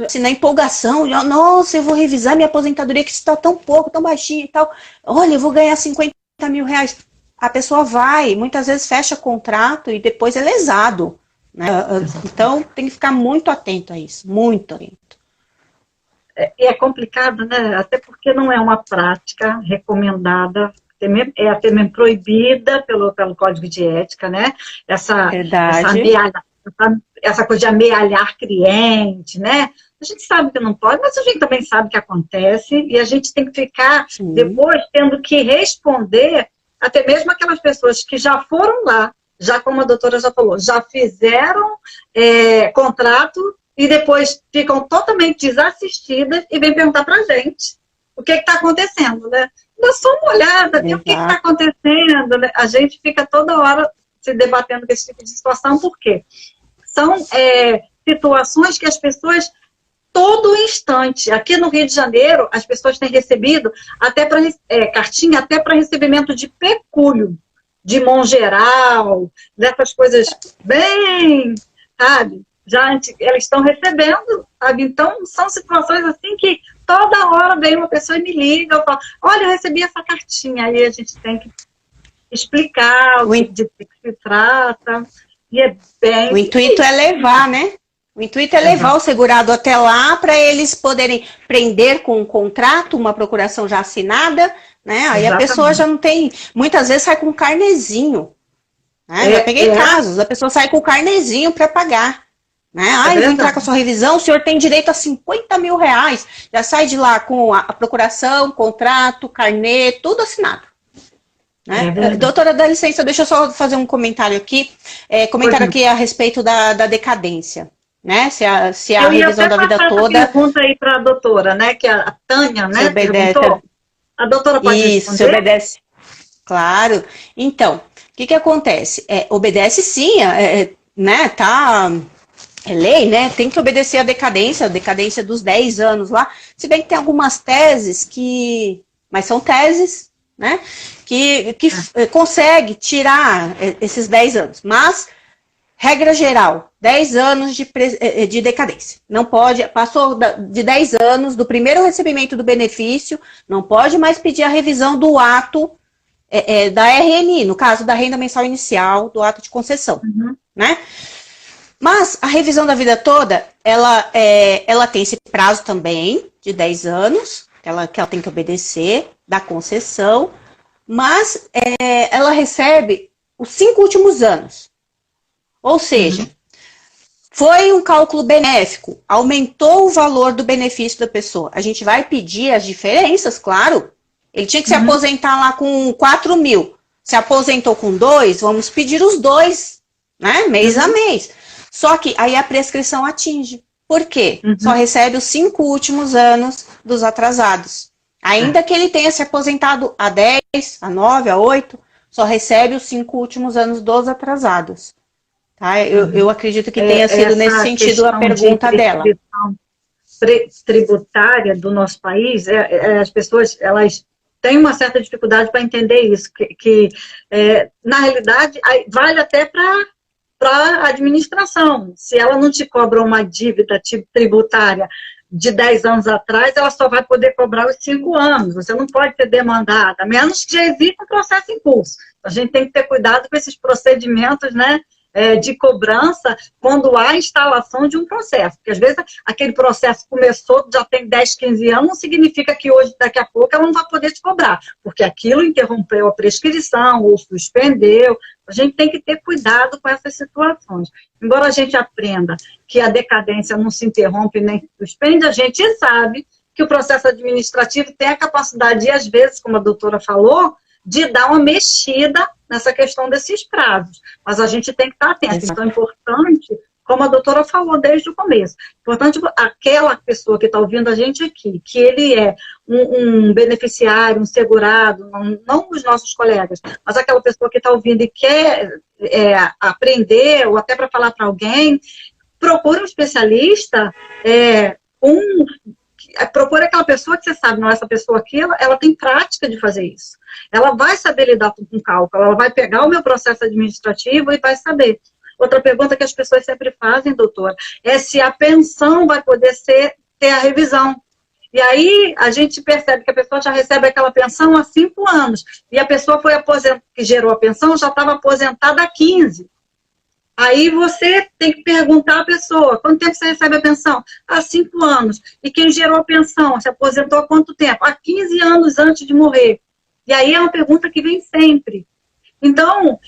assim, na empolgação, nossa, eu vou revisar minha aposentadoria, que está tão pouco, tão baixinho e tal, olha, eu vou ganhar 50 mil reais. A pessoa vai, muitas vezes fecha contrato e depois é lesado. Né? Então, tem que ficar muito atento a isso, muito atento. E é complicado, né? Até porque não é uma prática recomendada, é até mesmo proibida pelo Código de Ética, né? Essa coisa de amealhar cliente, né? A gente sabe que não pode, mas a gente também sabe que acontece, e a gente tem que ficar depois tendo que responder até mesmo aquelas pessoas que já foram lá, já como a doutora já falou, já fizeram contrato, e depois ficam totalmente desassistidas e vêm perguntar pra gente o que está acontecendo, né? Dá só uma olhada, o que está acontecendo, né? A gente fica toda hora se debatendo com esse tipo de situação, porque são situações que as pessoas, todo instante, aqui no Rio de Janeiro, as pessoas têm recebido até cartinha até para recebimento de pecúlio, de mão geral, dessas coisas bem, sabe? Elas estão recebendo, sabe? Então, são situações assim que toda hora vem uma pessoa e me liga, eu falo, olha, eu recebi essa cartinha, aí a gente tem que explicar de que se trata, e é bem... O intuito é levar, né? O intuito é levar o segurado até lá para eles poderem prender com um contrato, uma procuração já assinada, né? Aí a pessoa já não tem... Muitas vezes sai com um carnezinho. Né? Já peguei casos, a pessoa sai com o carnezinho para pagar. Né? Eu vou entrar com a sua revisão, o senhor tem direito a 50 mil reais. Já sai de lá com a procuração, contrato, carnê, tudo assinado. Né? Doutora, dá licença, deixa eu só fazer um comentário aqui. Comentário aqui a respeito da decadência. Né? Se a revisão da vida toda... Essa pergunta aí para a doutora, né? Que a Tânia, né, perguntou. A doutora pode responder? Isso, obedece. Claro. Então, o que acontece? Obedece sim, né? Tá... É lei, né? Tem que obedecer a decadência dos 10 anos lá. Se bem que tem algumas teses mas são teses, né? Que consegue tirar esses 10 anos. Mas, regra geral, 10 anos de decadência. Não pode, passou de 10 anos do primeiro recebimento do benefício, não pode mais pedir a revisão do ato da RNI, no caso da renda mensal inicial, do ato de concessão, né? Mas a revisão da vida toda, ela tem esse prazo também, de 10 anos, que ela tem que obedecer, da concessão, mas ela recebe os 5 últimos anos. Ou seja, foi um cálculo benéfico, aumentou o valor do benefício da pessoa. A gente vai pedir as diferenças, claro. Ele tinha que se aposentar lá com 4 mil. Se aposentou com 2, vamos pedir os 2, né? Mês a mês. Só que aí a prescrição atinge. Por quê? Só recebe os 5 últimos anos dos atrasados. Ainda que ele tenha se aposentado a 10, a 9, a 8, só recebe os 5 últimos anos dos atrasados. Tá? Eu acredito que tenha sido nesse sentido a pergunta dela. Tributária do nosso país, as pessoas, elas têm uma certa dificuldade para entender isso, que na realidade, vale até para a administração. Se ela não te cobra uma dívida tributária de 10 anos atrás, ela só vai poder cobrar os 5 anos. Você não pode ter demandada, a menos que já exista um processo em curso. A gente tem que ter cuidado com esses procedimentos, né, de cobrança quando há instalação de um processo. Porque às vezes aquele processo começou, já tem 10, 15 anos, não significa que hoje, daqui a pouco, ela não vai poder te cobrar. Porque aquilo interrompeu a prescrição ou suspendeu. A gente tem que ter cuidado com essas situações. Embora a gente aprenda que a decadência não se interrompe nem se suspende, a gente sabe que o processo administrativo tem a capacidade, e às vezes, como a doutora falou, de dar uma mexida nessa questão desses prazos. Mas a gente tem que estar atento. Exato. Então é importante, como a doutora falou desde o começo, importante aquela pessoa que está ouvindo a gente aqui, que ele é um beneficiário, um segurado, não os nossos colegas, mas aquela pessoa que está ouvindo e quer aprender, ou até para falar para alguém, procure um especialista, procure aquela pessoa que você sabe, não, essa pessoa aqui, ela tem prática de fazer isso. Ela vai saber lidar com cálculo, ela vai pegar o meu processo administrativo e vai saber. Outra pergunta que as pessoas sempre fazem, doutora, é se a pensão vai poder ter a revisão. E aí a gente percebe que a pessoa já recebe aquela pensão há 5 anos, e a pessoa foi aposentada, que gerou a pensão, já estava aposentada há 15. Aí você tem que perguntar à pessoa, quanto tempo você recebe a pensão? Há 5 anos. E quem gerou a pensão, se aposentou há quanto tempo? Há 15 anos antes de morrer. E aí é uma pergunta que vem sempre. Então,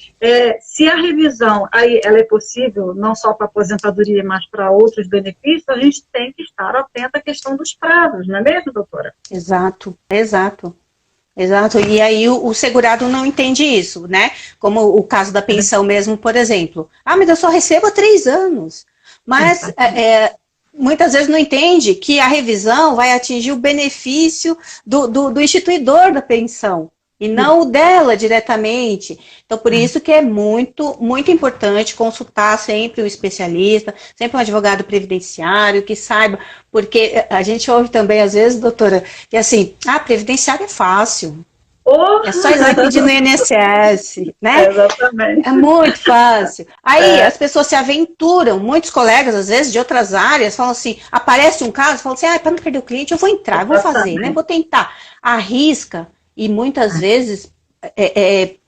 se a revisão aí ela é possível, não só para aposentadoria, mas para outros benefícios, a gente tem que estar atento à questão dos prazos, não é mesmo, doutora? Exato, exato. Exato, e aí o segurado não entende isso, né? Como o caso da pensão mesmo, por exemplo. Ah, mas eu só recebo há 3 anos. Mas muitas vezes não entende que a revisão vai atingir o benefício do instituidor da pensão, e não o dela diretamente. Então, por isso que é muito, muito importante consultar sempre o especialista, sempre um advogado previdenciário que saiba, porque a gente ouve também, às vezes, doutora, que assim, previdenciário é fácil. É só ir lá pedir no INSS, né? Exatamente. É muito fácil. Aí as pessoas se aventuram, muitos colegas, às vezes, de outras áreas, falam assim, aparece um caso, falam assim, para não perder o cliente, eu vou entrar, eu vou fazer, né? Vou tentar. Arrisca. E muitas vezes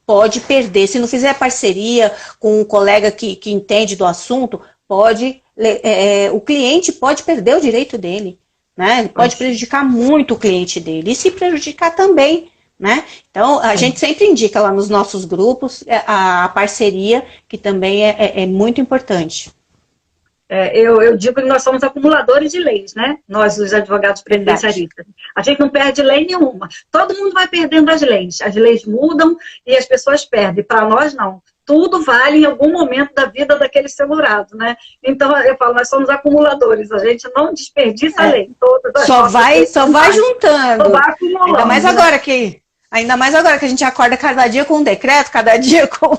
pode perder. Se não fizer parceria com um colega que entende do assunto, o cliente pode perder o direito dele, né? Pode prejudicar muito o cliente dele e se prejudicar também, né? Então, a gente sempre indica lá nos nossos grupos a parceria, que também é muito importante. Eu digo que nós somos acumuladores de leis, né? Nós, os advogados previdenciaristas. A gente não perde lei nenhuma. Todo mundo vai perdendo as leis mudam e as pessoas perdem. Para nós, não. Tudo vale em algum momento da vida daquele segurado, né? Então, eu falo, nós somos acumuladores. A gente não desperdiça a lei. Só vai juntando. Só vai acumulando. Ainda mais agora que a gente acorda cada dia com um decreto, cada dia com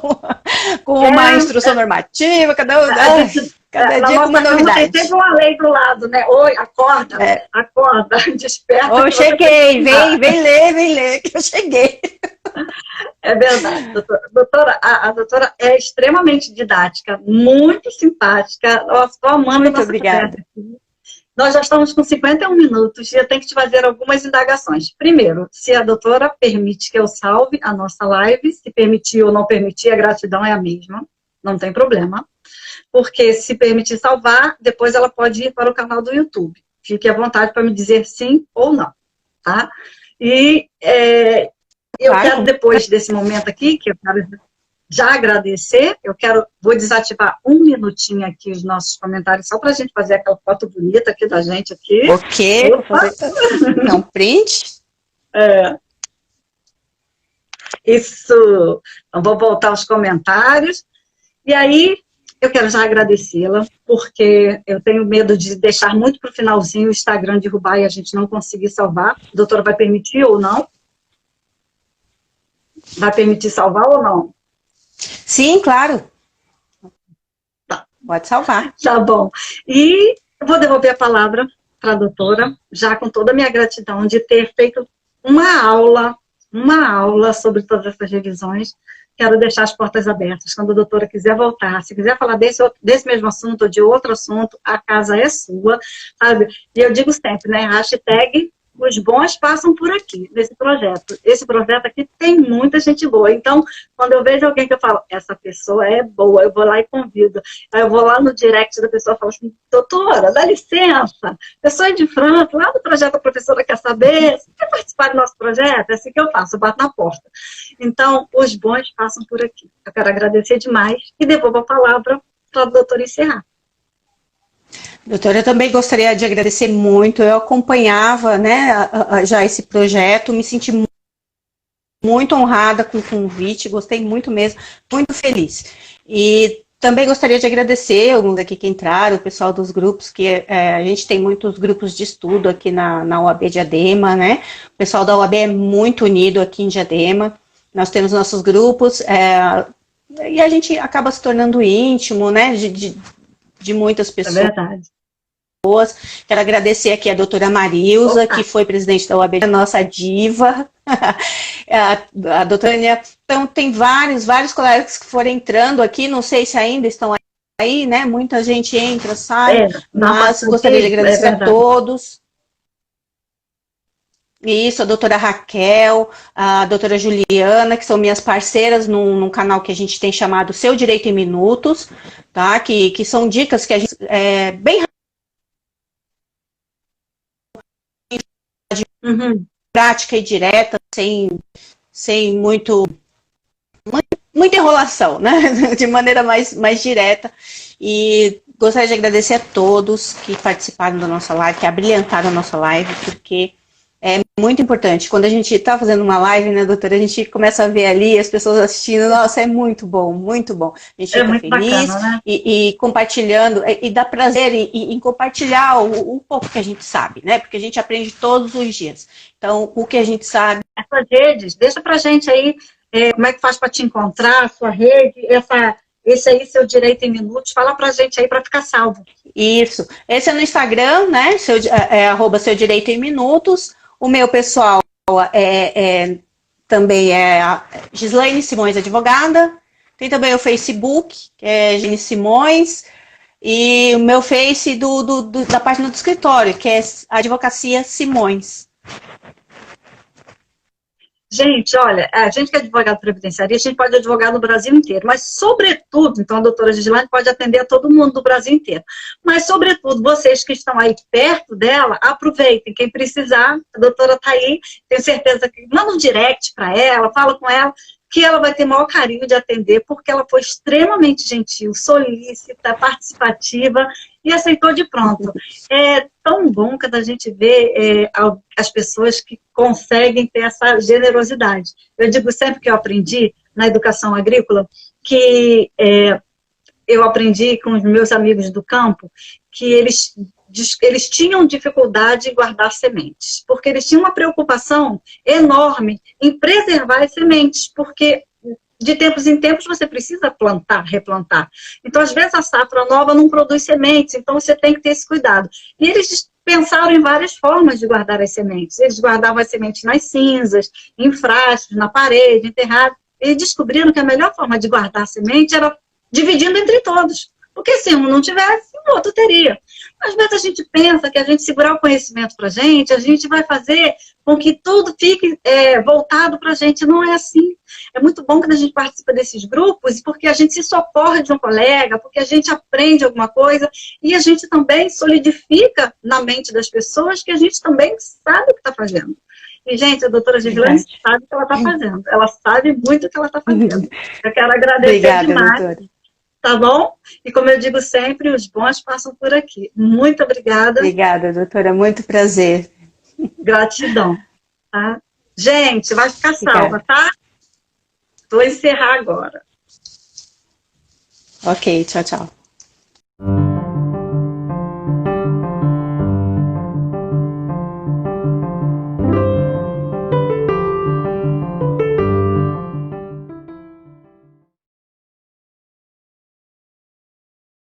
uma instrução normativa, Cada Na dia com nossa uma cama tem novidade. sempre uma lei do lado, né? Oi, acorda, acorda, desperta. Oh, cheguei, vem ler, que eu cheguei. É verdade, doutora, a doutora é extremamente didática, muito simpática. Nossa, estou amando a Muito nossa conversa obrigada. aqui. Nós já estamos com 51 minutos e eu tenho que te fazer algumas indagações. Primeiro, se a doutora permite que eu salve a nossa live, se permitir ou não permitir, a gratidão é a mesma, não tem problema. Porque se permitir salvar, depois ela pode ir para o canal do YouTube. Fique à vontade para me dizer sim ou não, tá? E eu Claro, quero, depois desse momento aqui, que eu quero já agradecer, vou desativar um minutinho aqui os nossos comentários, só para a gente fazer aquela foto bonita aqui da gente aqui. ok, vou Opa! fazer não, print. Isso. Então, vou voltar aos comentários. E aí, eu quero já agradecê-la, porque eu tenho medo de deixar muito para o finalzinho o Instagram derrubar e a gente não conseguir salvar. A doutora vai permitir ou não? Vai permitir salvar ou não? Sim, claro. Tá. Pode salvar. Tá bom. E eu vou devolver a palavra para a doutora, já com toda a minha gratidão de ter feito uma aula sobre todas essas revisões. Quero deixar as portas abertas. Quando a doutora quiser voltar, se quiser falar desse mesmo assunto ou de outro assunto, a casa é sua, sabe? E eu digo sempre, né? Hashtag os bons passam por aqui, nesse projeto. Esse projeto aqui tem muita gente boa. Então, quando eu vejo alguém que eu falo, essa pessoa é boa, eu vou lá e convido. Aí eu vou lá no direct da pessoa e falo assim, doutora, dá licença, eu sou de França, lá do projeto a professora quer saber, você quer participar do nosso projeto? É assim que eu faço, eu bato na porta. Então, os bons passam por aqui. Eu quero agradecer demais e devolvo a palavra para a doutora encerrar. Doutora, eu também gostaria de agradecer muito. Eu acompanhava, né, já esse projeto, me senti muito honrada com o convite, gostei muito mesmo, muito feliz. E também gostaria de agradecer alguns aqui que entraram, o pessoal dos grupos, que a gente tem muitos grupos de estudo aqui na UAB Diadema, né? O pessoal da UAB é muito unido aqui em Diadema. Nós temos nossos grupos, e a gente acaba se tornando íntimo, né, de muitas pessoas. É verdade. Quero agradecer aqui a doutora Marilza, que foi presidente da UAB, a nossa diva, a doutora Ania. Então, tem vários colegas que foram entrando aqui, não sei se ainda estão aí, né? Muita gente entra, sai, mas gostaria de agradecer a todos. Isso, a doutora Raquel, a doutora Juliana, que são minhas parceiras num canal que a gente tem chamado Seu Direito em Minutos, tá? Que são dicas que a gente bem prática e direta, sem muita enrolação, né? De maneira mais direta. E gostaria de agradecer a todos que participaram da nossa live, que abrilhantaram a nossa live, porque é muito importante. Quando a gente está fazendo uma live, né, doutora, a gente começa a ver ali as pessoas assistindo, nossa, é muito bom, muito bom. A gente fica feliz, bacana, né? e compartilhando, e dá prazer em compartilhar o pouco que a gente sabe, né? Porque a gente aprende todos os dias. Então, o que a gente sabe... Essas redes, deixa pra gente aí, como é que faz para te encontrar, a sua rede, esse aí, Seu Direito em Minutos, fala pra gente aí para ficar salvo. Isso, esse é no Instagram, né, @ Seu Direito em Minutos. O meu pessoal também é a Gislaine Simões Advogada. Tem também o Facebook, que é Gine Simões. E o meu Face da página do escritório, que é Advocacia Simões. Gente, olha, a gente que é advogado previdenciarista, a gente pode advogar no Brasil inteiro, mas sobretudo, então a doutora Gislaine pode atender a todo mundo do Brasil inteiro, mas sobretudo, vocês que estão aí perto dela, aproveitem, quem precisar, a doutora está aí, tenho certeza que manda um direct para ela, fala com ela, que ela vai ter o maior carinho de atender, porque ela foi extremamente gentil, solícita, participativa e aceitou de pronto. É tão bom quando a gente vê as pessoas que conseguem ter essa generosidade. Eu digo sempre que eu aprendi na educação agrícola, que eu aprendi com os meus amigos do campo, que eles tinham dificuldade em guardar sementes, porque eles tinham uma preocupação enorme em preservar as sementes, porque de tempos em tempos você precisa plantar, replantar. Então, às vezes, a safra nova não produz sementes, então você tem que ter esse cuidado. E eles pensaram em várias formas de guardar as sementes. Eles guardavam as sementes nas cinzas, em frascos, na parede, enterrado. E descobriram que a melhor forma de guardar a semente era dividindo entre todos. Porque se um não tivesse, o outro teria. Às vezes a gente pensa que a gente segurar o conhecimento para a gente vai fazer com que tudo fique voltado para a gente. Não é assim. É muito bom quando a gente participa desses grupos, porque a gente se socorre de um colega, porque a gente aprende alguma coisa e a gente também solidifica na mente das pessoas que a gente também sabe o que está fazendo. E, gente, a doutora Gislane sabe o que ela está fazendo. Ela sabe muito o que ela está fazendo. Eu quero agradecer Obrigada, demais. doutora. Tá bom? E como eu digo sempre, os bons passam por aqui. Muito obrigada. Obrigada, doutora. Muito prazer. Gratidão. Tá? Gente, vai ficar salva, tá? Vou encerrar agora. Ok, tchau, tchau.